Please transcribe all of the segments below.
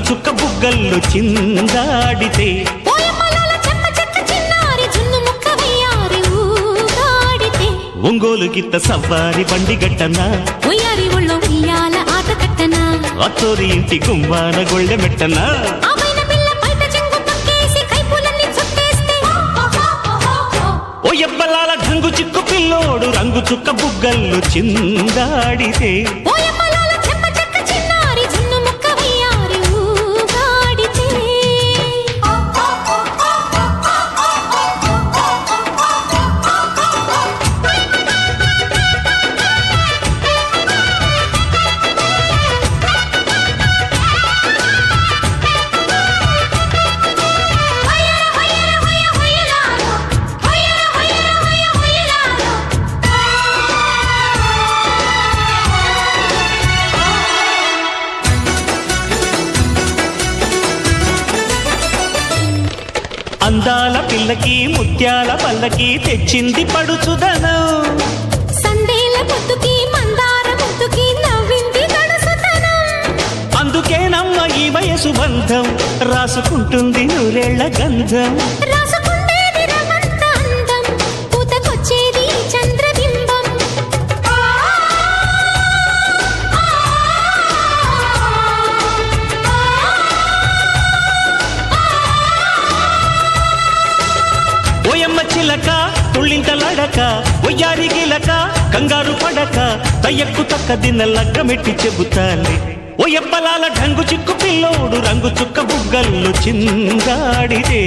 చుక్క బుగ్గల్లో చిందాడితే ఒంగోలు గిత్త సవ్వారి బండి గట్టనా అత్తోరి ఇంటి గుమ్మాన గొళ్ళె మెట్టనా ఓ ఎబ్బలాల ఢంగు చిక్కు పిల్లోడు రంగు చుక్క బుగ్గల్లో చిందాడితే అందాల పిల్లకి ముత్యాల పల్లకి తెచ్చింది పడుచుదనం సందేల ముద్దుకి మందార ముద్దుకి నవ్వింది గడుసుతనం అందుకే నమ్మ ఈ వయసు బంధం రాసుకుంటుంది నూరేళ్ల గంధం రాసుకుండేది రమంత అందం పూతకొచ్చేది చంద్రబింబం ఓయమ్మ చిలక తుళ్ళింతలడక ఒయ్యారి గిలక కంగారు పడక తయ్యక్కు తక్క దిన్న లగ్గమెట్టి చెబుతాలే ఓ ఎబ్బలాల ఢంగు చిక్కు పిల్లోడు రంగు చుక్క బుగ్గల్లో చిందాడితే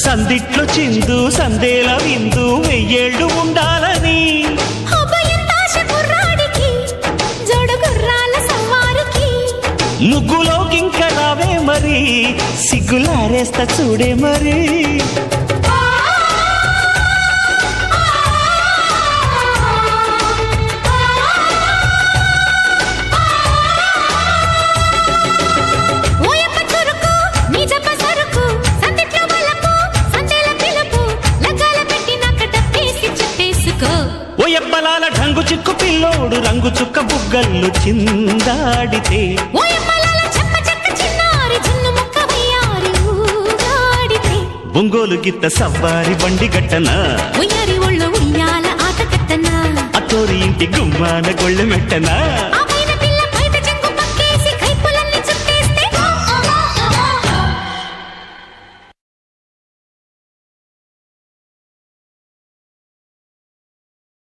సందిట్లో చిందు సందేల విందు వెయ్యేళ్ళు ఉండాలని ముగ్గులోకింక రావే మరి సిగ్గులారేస్తా చూడే మరి ఓ ఎబ్బలాల ఢంగు చిక్కు పిల్లోడు రంగు చుక్క బుగ్గల్లో చిందాడితే ఒంగోలు గిత్త సవ్వారి బండి గట్టనా అత్తోరి ఇంటి గుమ్మాన గొళ్ళె మెట్టనా